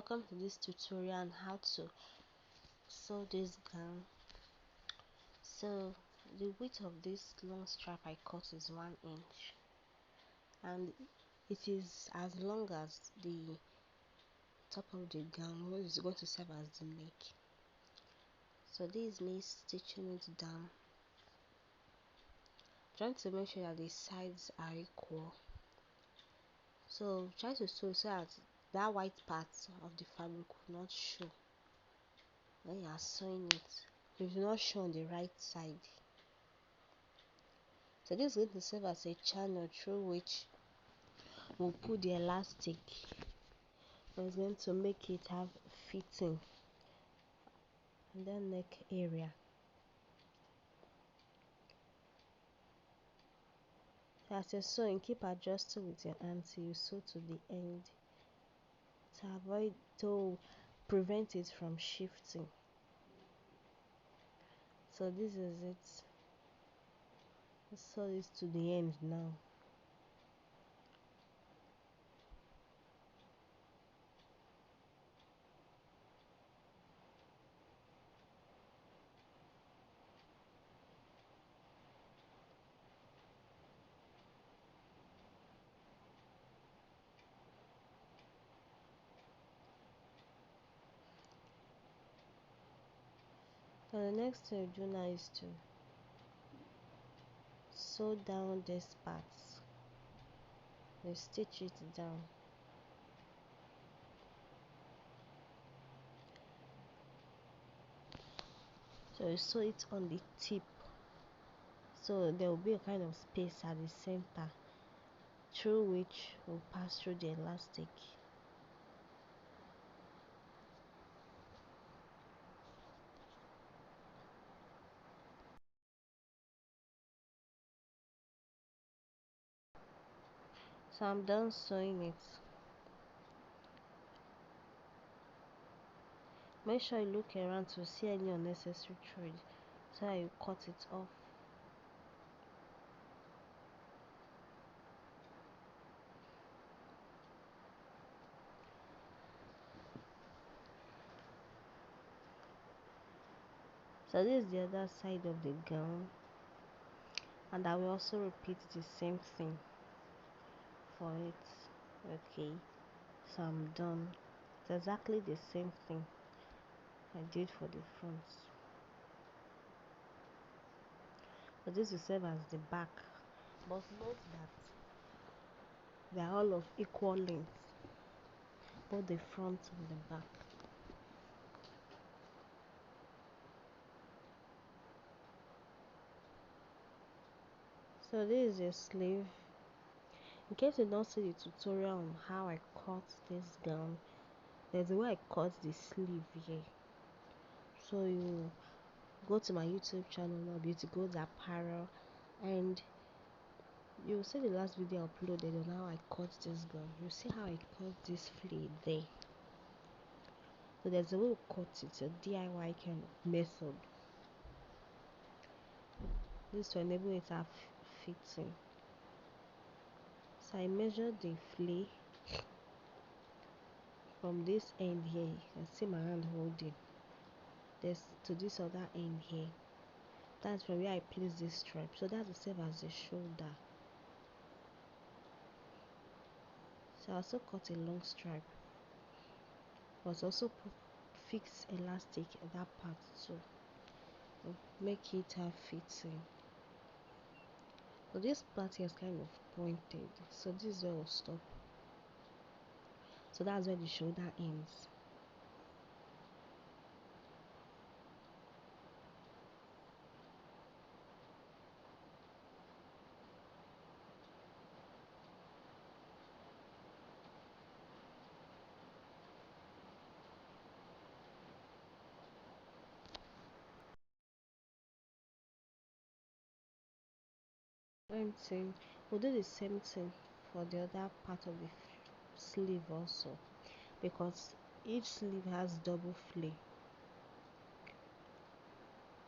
Welcome to this tutorial on how to sew this gown. So the width of this long strap I cut is 1 inch, and it is as long as the top of the gown, which is going to serve as the neck. So this is me stitching it down, trying to make sure that the sides are equal. So try to sew so that that white part of the fabric will not show when you are sewing it. It will not show on the right side. So this is going to serve as a channel through which we'll put the elastic. It's going to make it have fitting and then neck area. So as you're sewing, keep adjusting with your hand till you sew to the end to prevent it from shifting. So this is it. Let's sew this to the end now. So the next thing you do now is to sew down this part. You stitch it down. So you sew it on the tip, so there will be a kind of space at the center through which will pass through the elastic. So I'm done sewing it. Make sure you look around to see any unnecessary thread so that you cut it off. So this is the other side of the gown, and I will also repeat the same thing for it. Okay, so I'm done. It's exactly the same thing I did for the front. So this will serve as the back, but note that they are all of equal length, both the front and the back. So this is a sleeve. In case you don't see the tutorial on how I cut this gown, there's a way I cut the sleeve here. So you go to my YouTube channel now, Beautygold Apparel, and you'll see the last video I uploaded on how I cut this gown. You see how I cut this flea there. So there's a way to cut it, it's a DIY kind of method. This to enable it to have fitting. So I measured the flea from this end here. You can see my hand holding this to this other end here. That's from where I place this stripe. So that will serve as the shoulder. So I also cut a long stripe, but also fix elastic at that part too. Make it have fitting. So this part here is kind of pointed, so this is where we'll stop. So that's where the shoulder ends. Same thing. We'll do the same thing for the other part of the sleeve also, because each sleeve has double flea.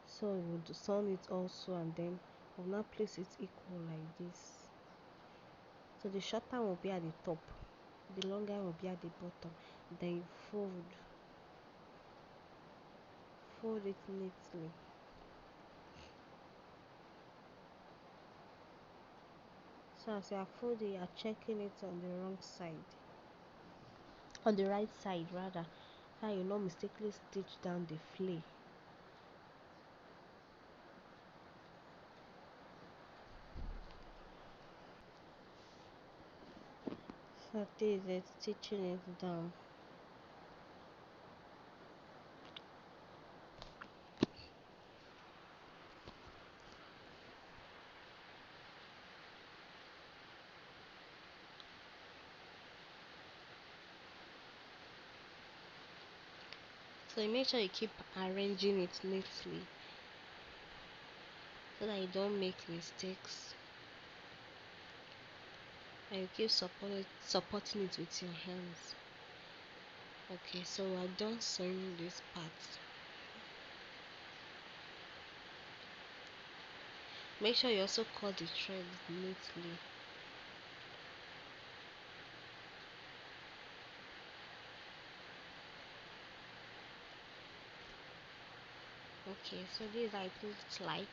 So we'll sew it also, and then we'll now place it equal like this. So the shorter will be at the top, the longer will be at the bottom. then you fold it neatly. So as you are folding, you are checking it on the wrong side, on the right side rather, so you not mistakenly stitch down the flay. So this is stitching it down. So you make sure you keep arranging it neatly so that you don't make mistakes, and you keep supporting it with your hands. Okay, so we're done sewing this part. Make sure you also cut the thread neatly. Okay, so this is how it looks like.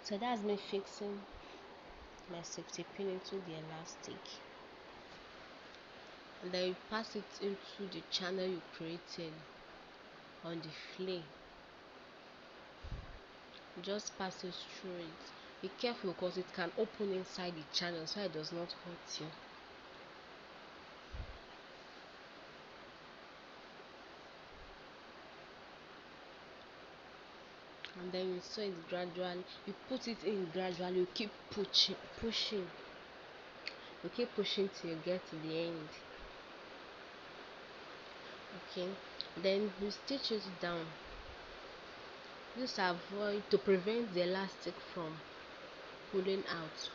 So that's me fixing my safety pin into the elastic, and then you pass it into the channel you created on the flay. Just pass it through it. Be careful because it can open inside the channel so it does not hurt you. And then you sew it gradually. You put it in gradually. You keep pushing. You keep pushing till you get to the end. Okay, then you stitch it down. Just avoid to prevent the elastic from pulling out.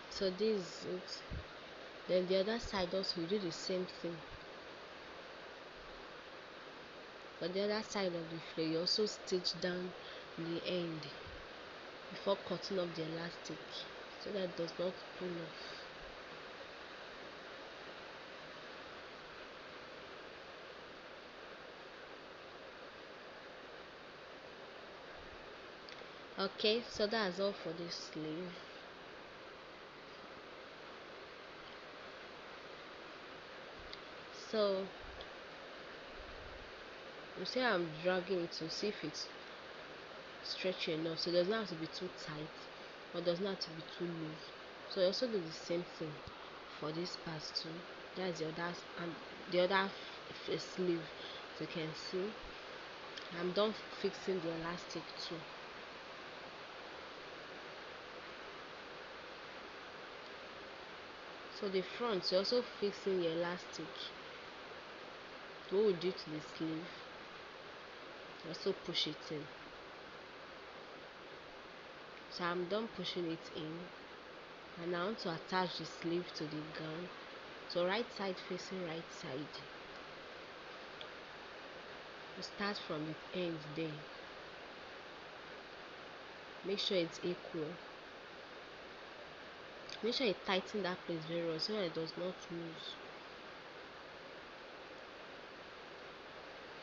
So this is it. Then the other side also we do the same thing. For the other side of the flare, you also stitch down the end before cutting off the elastic so that it does not pull off. Okay, so that's all for this sleeve. So you see I'm dragging it to see if it's stretchy enough, so it does not have to be too tight or does not have to be too loose. So I also do the same thing for this part too. That's the other, and the other sleeve. So you can see I'm done fixing the elastic too. So the front, you're also fixing the elastic. What we do to the sleeve, also push it in. So I'm done pushing it in, and I want to attach the sleeve to the gown. So right side facing right side. You start from the end there. Make sure it's equal. Make sure you tighten that place very well so that it does not lose.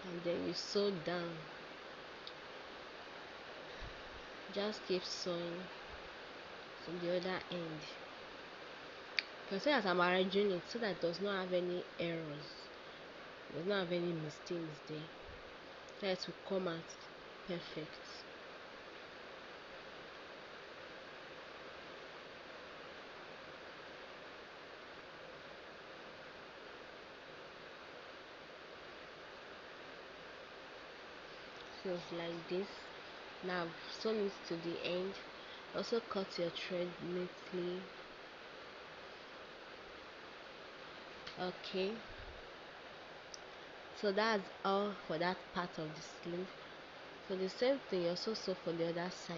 And then you sew down. Just keep sewing from the other end. You can see that I'm arranging it so that it does not have any errors. It does not have any mistakes there. That will come out perfect. seams like this. Now sewn it to the end. Also cut your thread neatly. Okay, so that's all for that part of the sleeve. So the same thing you also sew for the other side.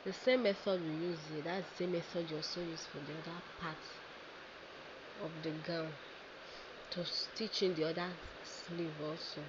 The same method we use here, that's the same method you also use for the other part of the gown to stitch in the other sleeve also.